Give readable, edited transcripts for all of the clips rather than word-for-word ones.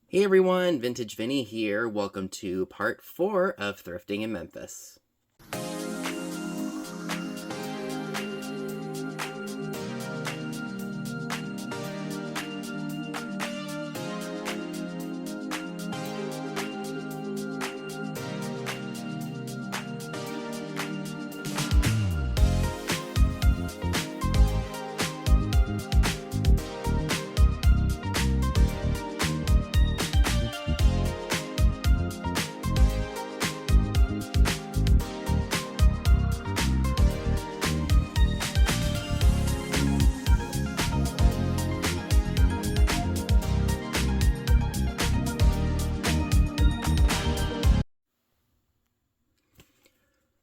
Hey everyone, Vintage Vinny here. Welcome to part 4 of Thrifting in Memphis.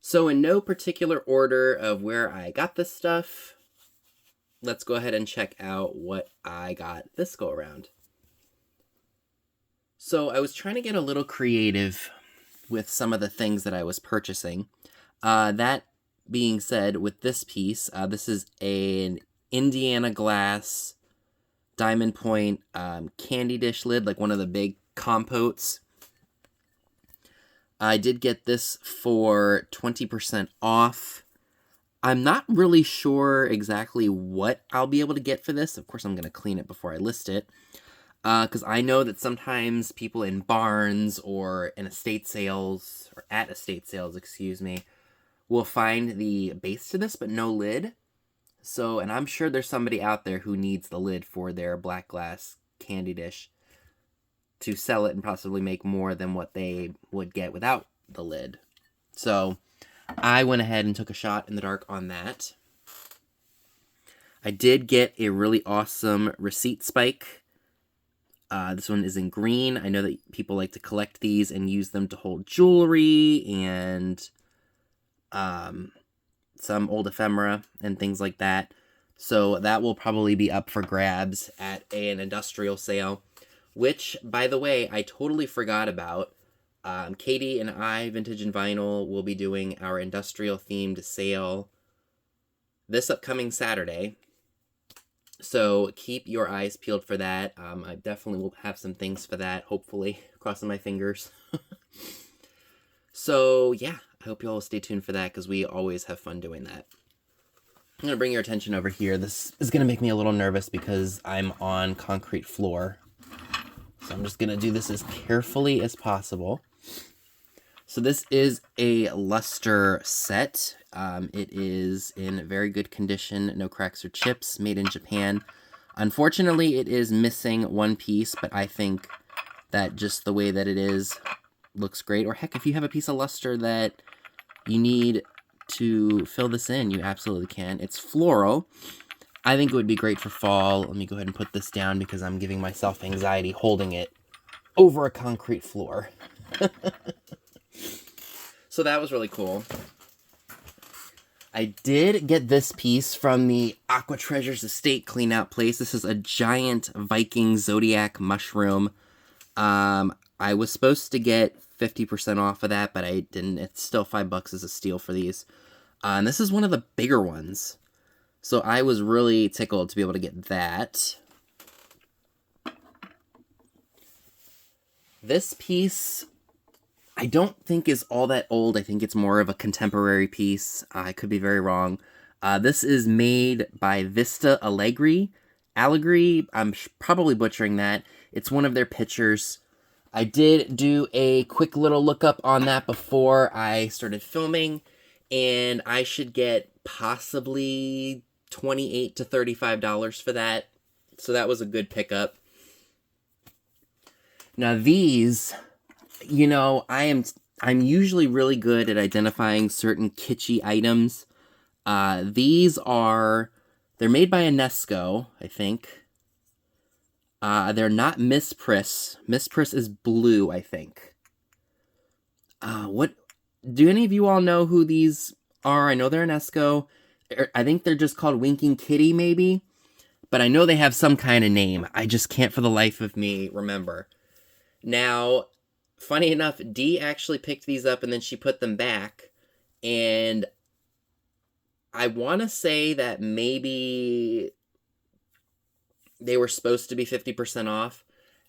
So in no particular order of where I got this stuff, let's go ahead and check out what I got this go around. So I was trying to get a little creative with some of the things that I was purchasing. That being said, with this piece, this is an Indiana glass diamond point candy dish lid, like one of the big compotes. I did get this for 20% off. I'm not really sure exactly what I'll be able to get for this. Of course, I'm going to clean it before I list it. Because I know that sometimes people in barns or in estate sales, or at estate sales, excuse me, will find the base to this, but no lid. So, and I'm sure there's somebody out there who needs the lid for their black glass candy dish to sell it and possibly make more than what they would get without the lid. So I went ahead and took a shot in the dark on that. I did get a really awesome receipt spike. This one is in green. I know that people like to collect these and use them to hold jewelry and some old ephemera and things like that. So that will probably be up for grabs at an industrial sale, which, by the way, I totally forgot about. Katie and I, Vintage and Vinyl, will be doing our industrial-themed sale this upcoming Saturday. So keep your eyes peeled for that. I definitely will have some things for that, hopefully. Crossing my fingers. So, yeah, I hope you all stay tuned for that, because we always have fun doing that. I'm going to bring your attention over here. This is going to make me a little nervous because I'm on concrete floor. So I'm just going to do this as carefully as possible. So this is a luster set. It is in very good condition, no cracks or chips, made in Japan. Unfortunately, it is missing one piece, but I think that just the way that it is looks great. Or heck, if you have a piece of luster that you need to fill this in, you absolutely can. It's floral. I think it would be great for fall. Let me go ahead and put this down because I'm giving myself anxiety holding it over a concrete floor. So that was really cool. I did get this piece from the Aqua Treasures Estate cleanout place. This is a giant Viking Zodiac mushroom. I was supposed to get 50% off of that, but I didn't. It's still $5 as a steal for these. And this is one of the bigger ones. So I was really tickled to be able to get that. This piece, I don't think is all that old. I think it's more of a contemporary piece. I could be very wrong. This is made by Vista Allegri. I'm probably butchering that. It's one of their pictures. I did do a quick little lookup on that before I started filming, and I should get possibly $28 to $35 for that. So that was a good pickup. Now these, I'm usually really good at identifying certain kitschy items. They're made by Enesco, I think. They're not Miss Priss. Miss Priss is blue, I think. What do any of you all know who these are? I know they're Enesco. I think they're just called Winking Kitty, maybe. But I know they have some kind of name. I just can't for the life of me remember. Now, funny enough, Dee actually picked these up and then she put them back. And I want to say that maybe they were supposed to be 50% off.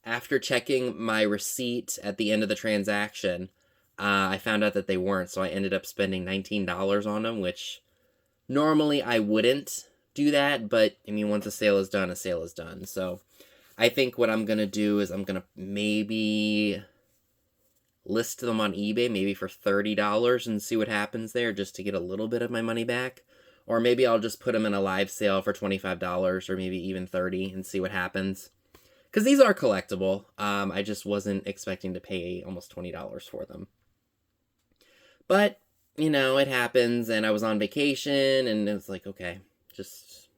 after checking my receipt at the end of the transaction, I found out that they weren't, so I ended up spending $19 on them, which normally I wouldn't do that, but I mean, once a sale is done, a sale is done. So I think what I'm going to do is I'm going to maybe list them on eBay, maybe for $30 and see what happens there, just to get a little bit of my money back. Or maybe I'll just put them in a live sale for $25 or maybe even $30 and see what happens. Because these are collectible. I just wasn't expecting to pay almost $20 for them. But, you know, it happens, and I was on vacation, and it's like, okay, just...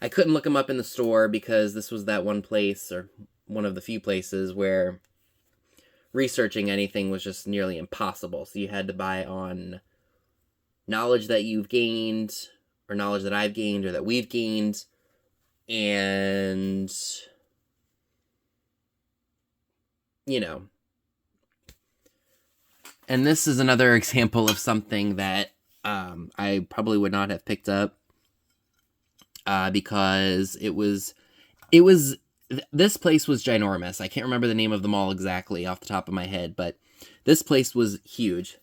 I couldn't look them up in the store because this was that one place, or one of the few places, where researching anything was just nearly impossible. So you had to buy on knowledge that you've gained, or knowledge that I've gained, or that we've gained, and... you know. And this is another example of something that I probably would not have picked up because this place was ginormous. I can't remember the name of the mall exactly off the top of my head, but this place was huge.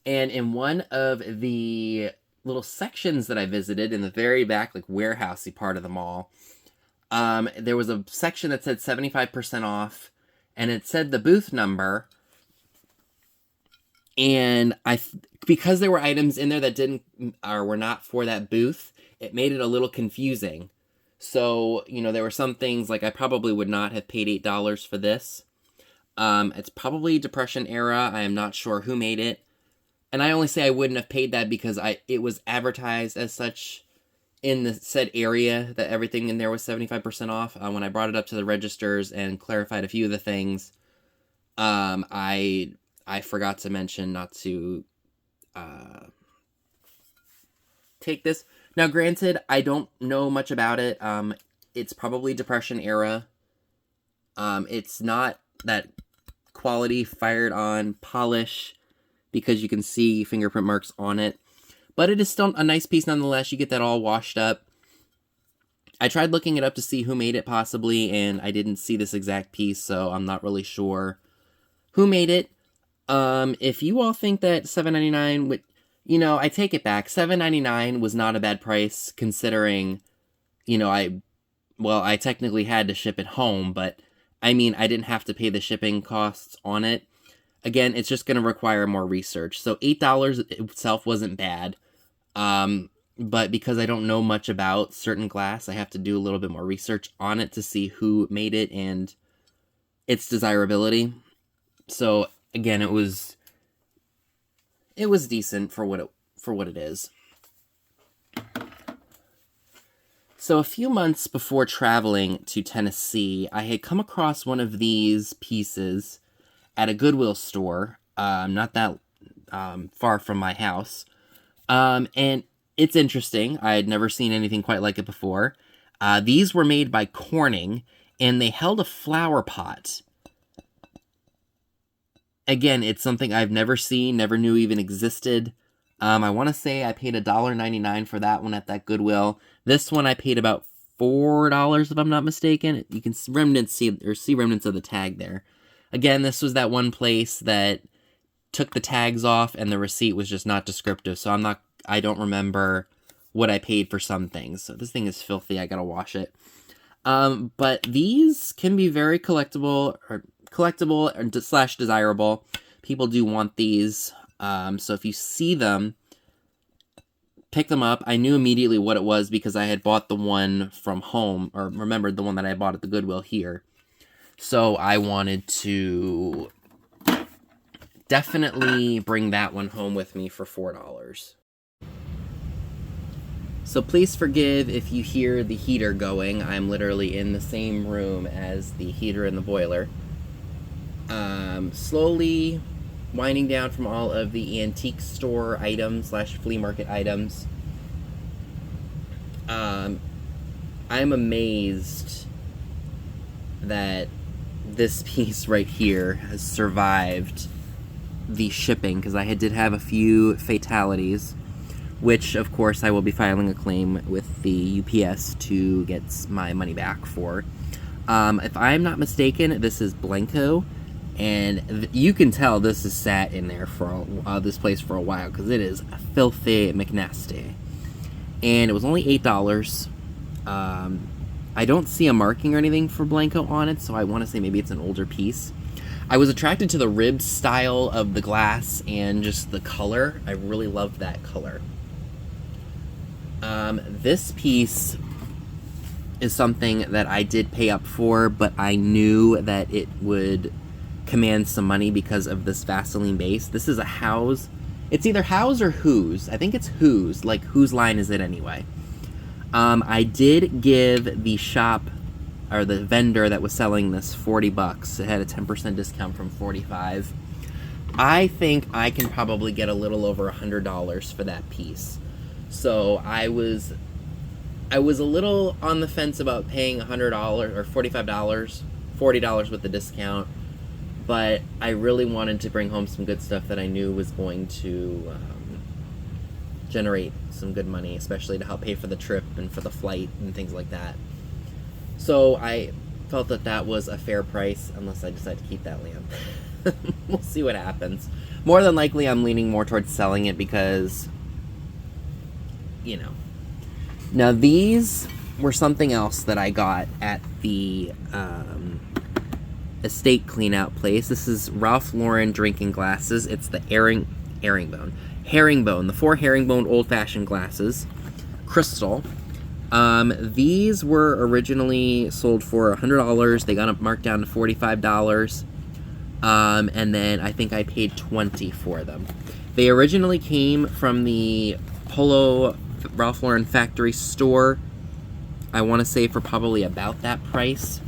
And in one of the little sections that I visited in the very back, like warehousey part of the mall, there was a section that said 75% off, and it said the booth number. And because there were items in there that didn't or were not for that booth, it made it a little confusing. So, you know, there were some things like I probably would not have paid $8 for this. It's probably Depression era. I am not sure who made it. And I only say I wouldn't have paid that because it was advertised as such in the said area that everything in there was 75% off. When I brought it up to the registers and clarified a few of the things, I forgot to mention not to take this. Now, granted, I don't know much about it. It's probably Depression era. It's not that quality fired on polish because you can see fingerprint marks on it. But it is still a nice piece nonetheless. You get that all washed up. I tried looking it up to see who made it possibly, and I didn't see this exact piece, so I'm not really sure who made it. If you all think that $7.99 would, you know, I take it back. $7.99 was not a bad price considering, you know, I technically had to ship it home, but I mean, I didn't have to pay the shipping costs on it. Again, it's just going to require more research. So $8 itself wasn't bad. But because I don't know much about certain glass, I have to do a little bit more research on it to see who made it and its desirability. So again, it was decent for what it is. So a few months before traveling to Tennessee, I had come across one of these pieces at a Goodwill store, not that far from my house. And it's interesting. I had never seen anything quite like it before. These were made by Corning, and they held a flower pot. Again, it's something I've never seen, never knew even existed. I want to say I paid $1.99 for that one at that Goodwill. This one I paid about $4 if I'm not mistaken. You can see remnants of the tag there. Again, this was that one place that took the tags off and the receipt was just not descriptive. So I don't remember what I paid for some things. So this thing is filthy. I gotta wash it. But these can be very collectible / desirable. People do want these. So if you see them, pick them up. I knew immediately what it was because I had bought the one from home, or remembered the one that I bought at the Goodwill here. So I wanted to definitely bring that one home with me for $4. So please forgive if you hear the heater going. I'm literally in the same room as the heater and the boiler. Slowly winding down from all of the antique store items / flea market items. I'm amazed that this piece right here has survived the shipping, because I did have a few fatalities, which of course I will be filing a claim with the UPS to get my money back for. If I'm not mistaken, this is Blanco, and you can tell this has sat in there for this place for a while because it is filthy McNasty. And it was only $8. I don't see a marking or anything for Blanco on it, so I want to say maybe it's an older piece. I was attracted to the ribbed style of the glass and just the color. I really loved that color. This piece is something that I did pay up for, but I knew that it would command some money because of this Vaseline base. This is a House. It's either House or Whose. I think it's Whose. Like, whose line is it anyway? I did give the shop, or the vendor that was selling this, $40. It had a 10% discount from $45. I think I can probably get a little over $100 for that piece. So I was a little on the fence about paying $100 or $45, $40 with the discount, but I really wanted to bring home some good stuff that I knew was going to generate some good money, especially to help pay for the trip and for the flight and things like that. So I felt that that was a fair price, unless I decide to keep that lamp. We'll see what happens. More than likely, I'm leaning more towards selling it because, you know. Now, these were something else that I got at the estate clean-out place. This is Ralph Lauren drinking glasses. It's the herringbone, the 4 herringbone old-fashioned glasses, crystal. These were originally sold for $100. They got up marked down to $45. And then I think I paid $20 for them. They originally came from the Polo Ralph Lauren factory store. I want to say for probably about that price.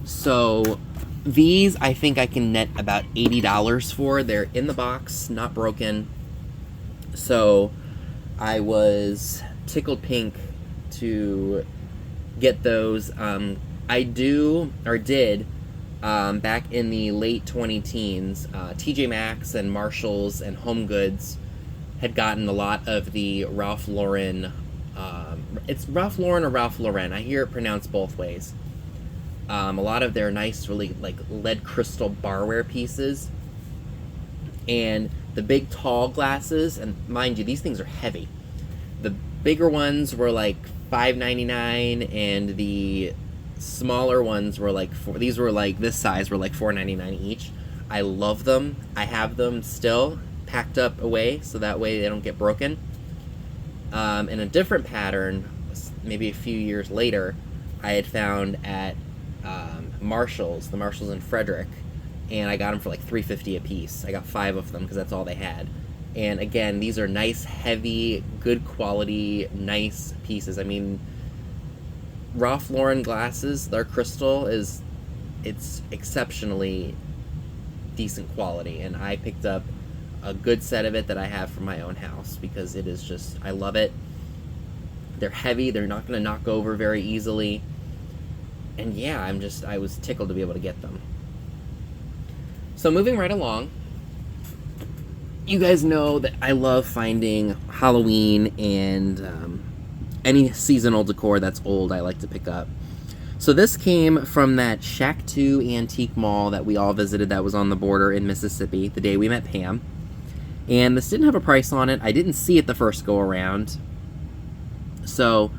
So these I think I can net about $80 for. They're in the box, not broken. So I was tickled pink to get those. I did back in the late 20-teens, TJ Maxx and Marshalls and Home Goods had gotten a lot of the Ralph Lauren, it's Ralph Lauren or Ralph Lauren, I hear it pronounced both ways. A lot of their nice, really like lead crystal barware pieces, and the big tall glasses, and mind you, these things are heavy. The bigger ones were like $5.99, and the smaller ones were like these were like this size were like $4.99 each. I love them. I have them still packed up away so that way they don't get broken. In a different pattern, maybe a few years later, I had found at Marshalls, the Marshalls in Frederick, and I got them for like $3.50 a piece. I got 5 of them because that's all they had. And again, these are nice, heavy, good quality, nice pieces. I mean, Ralph Lauren glasses, their crystal it's exceptionally decent quality, and I picked up a good set of it that I have for my own house because it is just, I love it. They're heavy, they're not going to knock over very easily, and yeah, I was tickled to be able to get them. So moving right along, you guys know that I love finding Halloween and any seasonal decor that's old I like to pick up. So this came from that Shack 2 antique mall that we all visited that was on the border in Mississippi the day we met Pam. And this didn't have a price on it. I didn't see it the first go around. So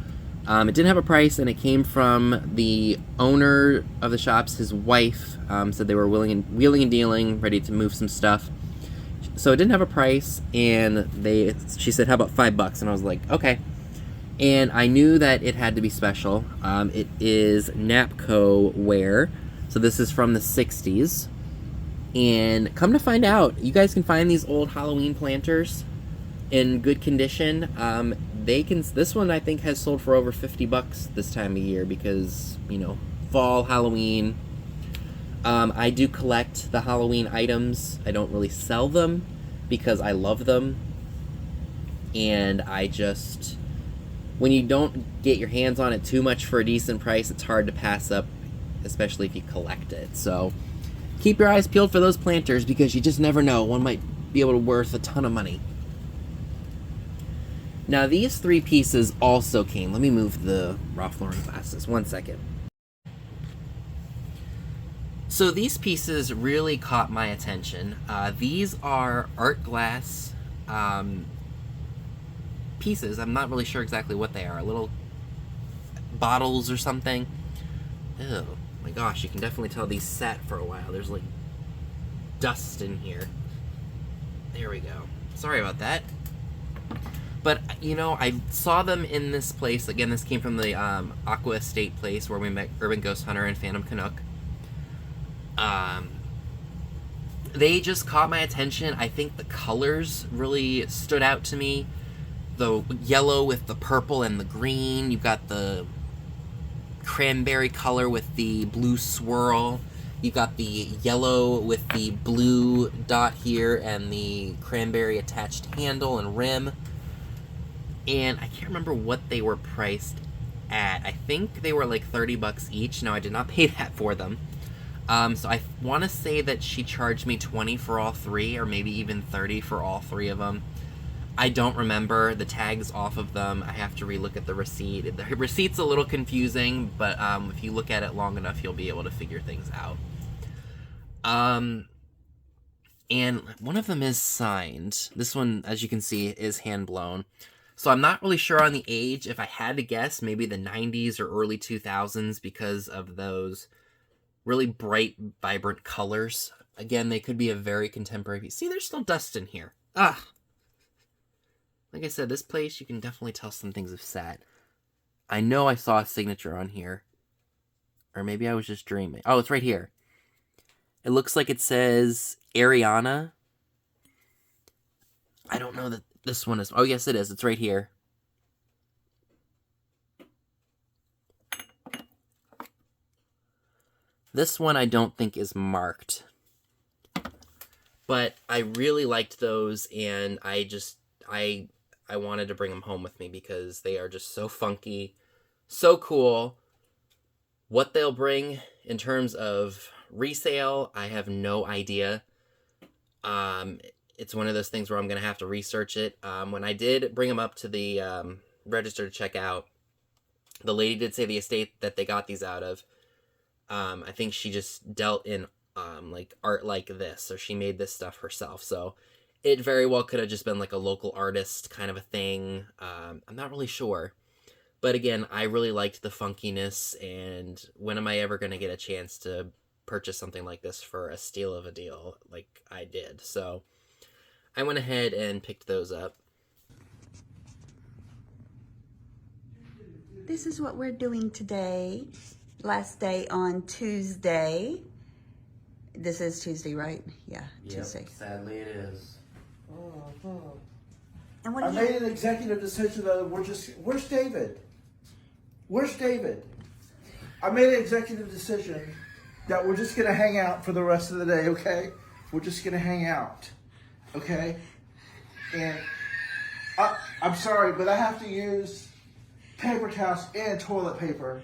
it didn't have a price, and it came from the owner of the shops. His wife said they were wheeling and dealing, ready to move some stuff. So it didn't have a price, and she said, how about $5? And I was like, okay. And I knew that it had to be special. It is Napco ware. So this is from the 60s. And come to find out, you guys can find these old Halloween planters in good condition. This one I think has sold for over $50 this time of year because, you know, fall, Halloween. I do collect the Halloween items. I don't really sell them because I love them. And when you don't get your hands on it too much for a decent price, it's hard to pass up, especially if you collect it. So keep your eyes peeled for those planters because you just never know. One might be able to worth a ton of money. Now these 3 pieces also came. Let me move the Ralph Lauren glasses. 1 second. So these pieces really caught my attention. These are art glass pieces. I'm not really sure exactly what they are. Little bottles or something. Oh my gosh, you can definitely tell these sat for a while. There's like dust in here. There we go. Sorry about that. But, you know, I saw them in this place. Again, this came from the Aqua Estate place where we met Urban Ghost Hunter and Phantom Canuck. They just caught my attention. I think the colors really stood out to me. The yellow with the purple and the green. You've got the cranberry color with the blue swirl. You got the yellow with the blue dot here and the cranberry attached handle and rim. And I can't remember what they were priced at. I think they were like 30 bucks each. No, I did not pay that for them. So I want to say that she charged me 20 for all three, or maybe even 30 for all three of them. I don't remember the tags off of them. I have to relook at the receipt. The receipt's a little confusing, but if you look at it long enough, you'll be able to figure things out. And one of them is signed. This one, as you can see, is hand-blown. So I'm not really sure on the age. If I had to guess, maybe the 90s or early 2000s because of those really bright, vibrant colors. Again, they could be a very contemporary piece. See, there's still dust in here. Ah! Like I said, this place, you can definitely tell some things have sat. I know I saw a signature on here. Or maybe I was just dreaming. Oh, it's right here. It looks like it says Ariana. I don't know that this one is... Oh, yes, it is. It's right here. This one I don't think is marked. But I really liked those, and I wanted to bring them home with me because they are just so funky, so cool. What they'll bring in terms of resale, I have no idea. It's one of those things where I'm going to have to research it. When I did bring them up to the register to check out, the lady did say the estate that they got these out of. I think she just dealt in like art like this, or she made this stuff herself. So it very well could have just been like a local artist kind of a thing. I'm not really sure. But again, I really liked the funkiness, and when am I ever going to get a chance to purchase something like this for a steal of a deal like I did? So I went ahead and picked those up. This is what we're doing today. Last day on Tuesday. This is Tuesday, right? Yeah, Yep, Tuesday. Sadly it is. And what I made an executive decision that where's David? Where's David? I made an executive decision that we're just gonna hang out for the rest of the day, okay? We're just gonna hang out, okay? And I'm sorry, but I have to use paper towels and toilet paper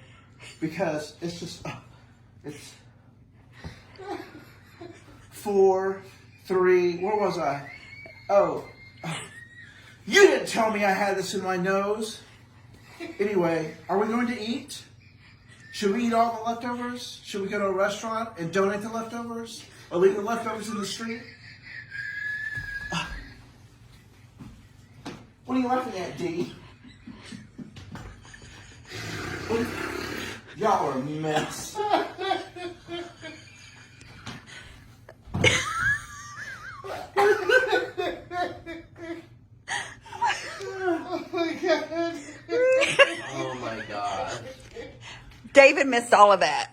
because it's just, it's 4, 3, where was I? Oh, you didn't tell me I had this in my nose. Anyway, are we going to eat? Should we eat all the leftovers? Should we go to a restaurant and donate the leftovers? Or leave the leftovers in the street? What are you laughing at, D? Y'all are a mess. Oh my god. David missed all of that.